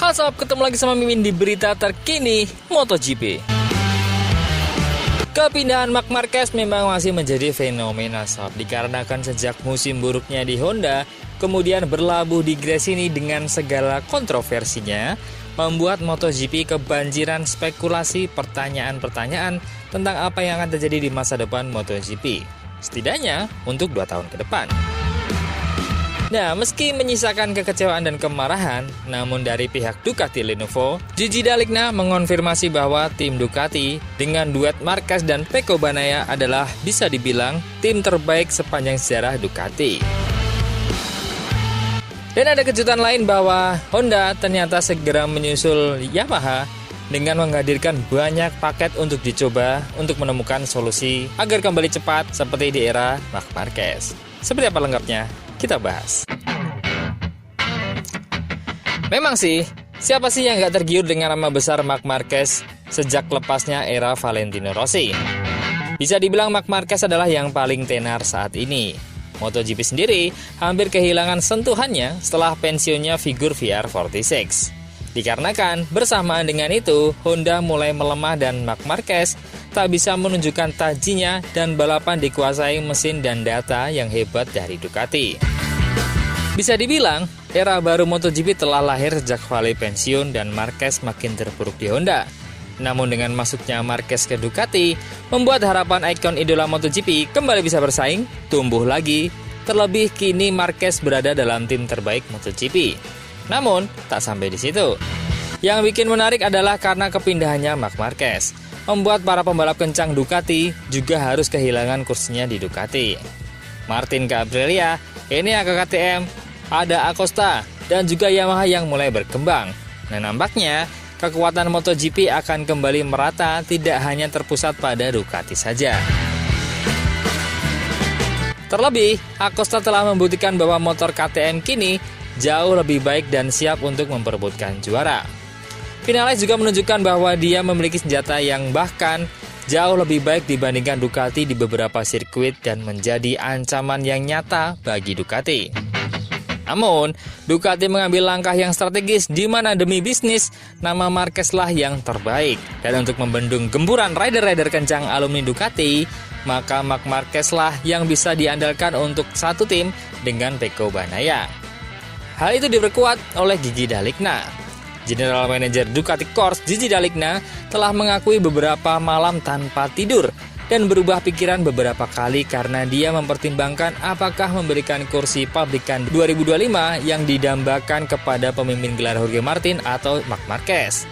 Halo sob, ketemu lagi sama Mimin di berita terkini MotoGP. Kepindahan Marc Marquez memang masih menjadi fenomena sob, dikarenakan sejak musim buruknya di Honda, kemudian berlabuh di Gresini dengan segala kontroversinya, membuat MotoGP kebanjiran spekulasi pertanyaan-pertanyaan tentang apa yang akan terjadi di masa depan MotoGP, setidaknya untuk 2 tahun ke depan. Nah, meski menyisakan kekecewaan dan kemarahan, namun dari pihak Ducati Lenovo, Gigi Dall'Igna mengonfirmasi bahwa tim Ducati dengan duet Marquez dan Pecco Bagnaia adalah bisa dibilang tim terbaik sepanjang sejarah Ducati. Dan ada kejutan lain bahwa Honda ternyata segera menyusul Yamaha dengan menghadirkan banyak paket untuk dicoba untuk menemukan solusi agar kembali cepat seperti di era Marc Marquez. Seperti apa lengkapnya? Kita bahas. Memang sih, siapa sih yang gak tergiur dengan nama besar Marc Marquez sejak lepasnya era Valentino Rossi? Bisa dibilang Marc Marquez adalah yang paling tenar saat ini. MotoGP sendiri hampir kehilangan sentuhannya setelah pensiunnya figur VR46. Dikarenakan bersamaan dengan itu, Honda mulai melemah dan Marc Marquez tak bisa menunjukkan tajinya dan balapan dikuasai mesin dan data yang hebat dari Ducati. Bisa dibilang, era baru MotoGP telah lahir sejak Vale pensiun dan Marquez makin terpuruk di Honda. Namun dengan masuknya Marquez ke Ducati, membuat harapan ikon idola MotoGP kembali bisa bersaing, tumbuh lagi, terlebih kini Marquez berada dalam tim terbaik MotoGP. Namun, tak sampai di situ. Yang bikin menarik adalah karena kepindahannya Marc Marquez, membuat para pembalap kencang Ducati juga harus kehilangan kursinya di Ducati. Martin ke Aprilia, Enea ke KTM, ada Acosta, dan juga Yamaha yang mulai berkembang. Nah, nampaknya kekuatan MotoGP akan kembali merata, tidak hanya terpusat pada Ducati saja. Terlebih, Acosta telah membuktikan bahwa motor KTM kini jauh lebih baik dan siap untuk memperebutkan juara. Vinales juga menunjukkan bahwa dia memiliki senjata yang bahkan jauh lebih baik dibandingkan Ducati di beberapa sirkuit dan menjadi ancaman yang nyata bagi Ducati. Namun, Ducati mengambil langkah yang strategis di mana demi bisnis, nama Marquez lah yang terbaik. Dan untuk membendung gempuran rider-rider kencang alumni Ducati, maka Marc Marquez lah yang bisa diandalkan untuk satu tim dengan Pecco Bagnaia. Hal itu diperkuat oleh Gigi Dall'Igna. General Manager Ducati Corse Gigi Dall'Igna telah mengakui beberapa malam tanpa tidur dan berubah pikiran beberapa kali karena dia mempertimbangkan apakah memberikan kursi pabrikan 2025 yang didambakan kepada pemimpin gelar Jorge Martin atau Marc Marquez.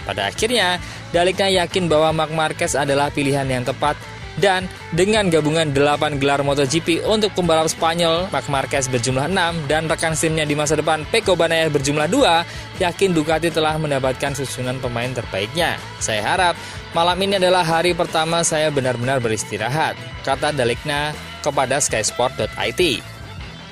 Pada akhirnya, Dall'Igna yakin bahwa Marc Marquez adalah pilihan yang tepat. Dan dengan gabungan 8 gelar MotoGP untuk pembalap Spanyol, Marc Marquez berjumlah 6 dan rekan timnya di masa depan Pecco Bagnaia berjumlah 2, yakin Ducati telah mendapatkan susunan pemain terbaiknya. Saya harap malam ini adalah hari pertama saya benar-benar beristirahat, kata Dall'Igna kepada skysport.it.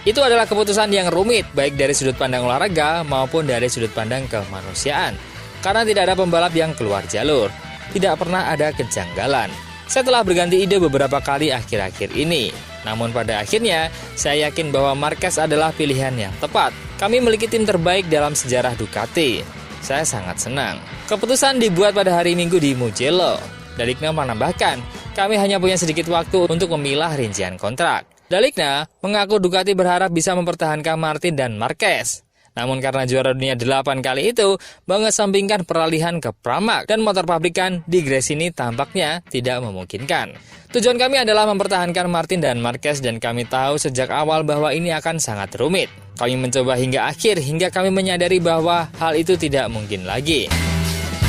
Itu adalah keputusan yang rumit baik dari sudut pandang olahraga maupun dari sudut pandang kemanusiaan. Karena tidak ada pembalap yang keluar jalur, tidak pernah ada kejanggalan. Saya telah berganti ide beberapa kali akhir-akhir ini. Namun pada akhirnya, saya yakin bahwa Marquez adalah pilihan yang tepat. Kami memiliki tim terbaik dalam sejarah Ducati. Saya sangat senang. Keputusan dibuat pada hari Minggu di Mugello. Dall'Igna menambahkan, kami hanya punya sedikit waktu untuk memilah rincian kontrak. Dall'Igna mengaku Ducati berharap bisa mempertahankan Martin dan Marquez. Namun karena juara dunia 8 kali itu mengesampingkan peralihan ke Pramac dan motor pabrikan di Gresini tampaknya tidak memungkinkan. Tujuan kami adalah mempertahankan Martin dan Marquez dan kami tahu sejak awal bahwa ini akan sangat rumit. Kami mencoba hingga akhir hingga kami menyadari bahwa hal itu tidak mungkin lagi.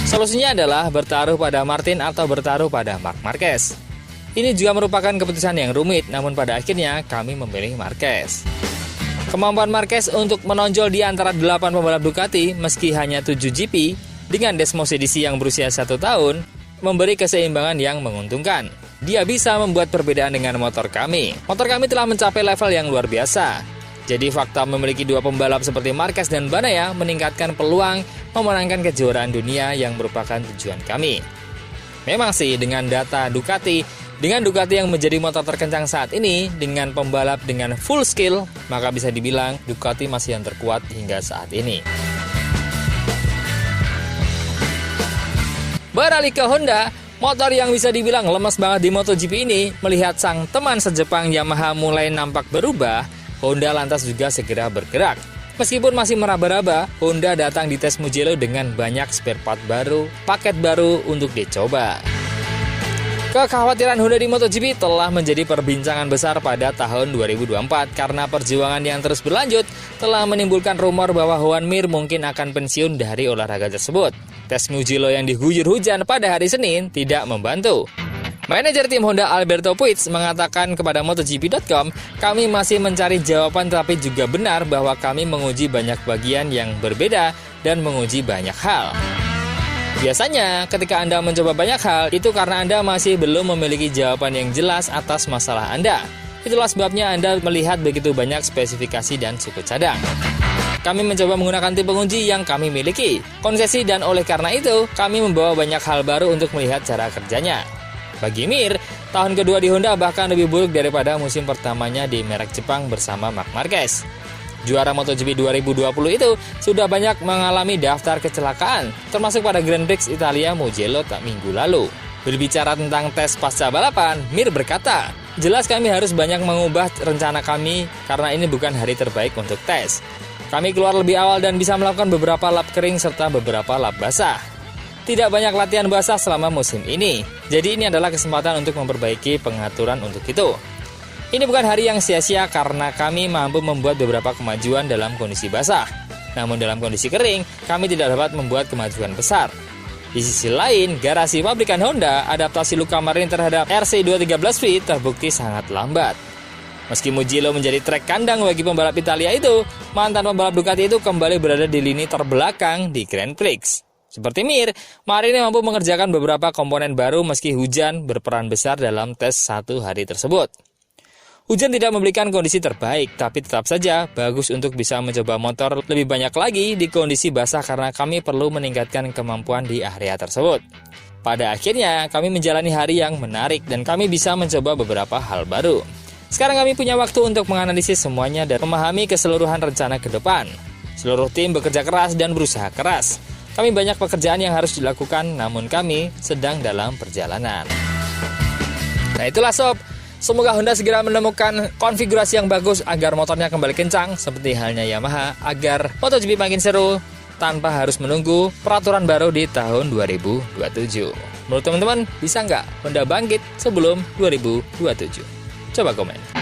Solusinya adalah bertaruh pada Martin atau bertaruh pada Marc Marquez. Ini juga merupakan keputusan yang rumit, namun pada akhirnya kami memilih Marquez. Kemampuan Marquez untuk menonjol di antara 8 pembalap Ducati meski hanya 7 GP dengan Desmos edisi yang berusia 1 tahun memberi keseimbangan yang menguntungkan. Dia bisa membuat perbedaan dengan motor kami. Motor kami telah mencapai level yang luar biasa. Jadi fakta memiliki 2 pembalap seperti Marquez dan Bagnaia meningkatkan peluang memenangkan kejuaraan dunia yang merupakan tujuan kami. Memang sih dengan data Ducati, dengan Ducati yang menjadi motor terkencang saat ini, dengan pembalap dengan full skill, maka bisa dibilang Ducati masih yang terkuat hingga saat ini. Beralih ke Honda, motor yang bisa dibilang lemes banget di MotoGP ini, melihat sang teman sejepang Yamaha mulai nampak berubah, Honda lantas juga segera bergerak. Meskipun masih meraba-raba, Honda datang di tes Mugello dengan banyak spare part baru, paket baru untuk dicoba. Kekhawatiran Honda di MotoGP telah menjadi perbincangan besar pada tahun 2024 karena perjuangan yang terus berlanjut telah menimbulkan rumor bahwa Joan Mir mungkin akan pensiun dari olahraga tersebut. Tes Mugello yang diguyur hujan pada hari Senin tidak membantu. Manajer tim Honda Alberto Puig mengatakan kepada MotoGP.com, "Kami masih mencari jawaban tapi juga benar bahwa kami menguji banyak bagian yang berbeda dan menguji banyak hal." Biasanya, ketika Anda mencoba banyak hal, itu karena Anda masih belum memiliki jawaban yang jelas atas masalah Anda. Itulah sebabnya Anda melihat begitu banyak spesifikasi dan suku cadang. Kami mencoba menggunakan tim penguji yang kami miliki, konsesi, dan oleh karena itu, kami membawa banyak hal baru untuk melihat cara kerjanya. Bagi Mir, tahun kedua di Honda bahkan lebih buruk daripada musim pertamanya di merek Jepang bersama Marc Marquez. Juara MotoGP 2020 itu sudah banyak mengalami daftar kecelakaan, termasuk pada Grand Prix Italia Mugello minggu lalu. Berbicara tentang tes pasca balapan, Mir berkata, "Jelas kami harus banyak mengubah rencana kami karena ini bukan hari terbaik untuk tes. Kami keluar lebih awal dan bisa melakukan beberapa lap kering serta beberapa lap basah. Tidak banyak latihan basah selama musim ini, jadi ini adalah kesempatan untuk memperbaiki pengaturan untuk itu. Ini bukan hari yang sia-sia karena kami mampu membuat beberapa kemajuan dalam kondisi basah. Namun dalam kondisi kering, kami tidak dapat membuat kemajuan besar." Di sisi lain, garasi pabrikan Honda, adaptasi luka Marin terhadap RC213V terbukti sangat lambat. Meski Mugello menjadi trek kandang bagi pembalap Italia itu, mantan pembalap Ducati itu kembali berada di lini terbelakang di Grand Prix. Seperti Mir, Marin mampu mengerjakan beberapa komponen baru meski hujan berperan besar dalam tes satu hari tersebut. Hujan tidak memberikan kondisi terbaik, tapi tetap saja bagus untuk bisa mencoba motor lebih banyak lagi di kondisi basah karena kami perlu meningkatkan kemampuan di area tersebut. Pada akhirnya, kami menjalani hari yang menarik dan kami bisa mencoba beberapa hal baru. Sekarang kami punya waktu untuk menganalisis semuanya dan memahami keseluruhan rencana ke depan. Seluruh tim bekerja keras dan berusaha keras. Kami banyak pekerjaan yang harus dilakukan, namun kami sedang dalam perjalanan. Nah itulah sob. Semoga Honda segera menemukan konfigurasi yang bagus agar motornya kembali kencang seperti halnya Yamaha agar MotoGP makin seru tanpa harus menunggu peraturan baru di tahun 2027. Menurut teman-teman, bisa nggak Honda bangkit sebelum 2027? Coba komen.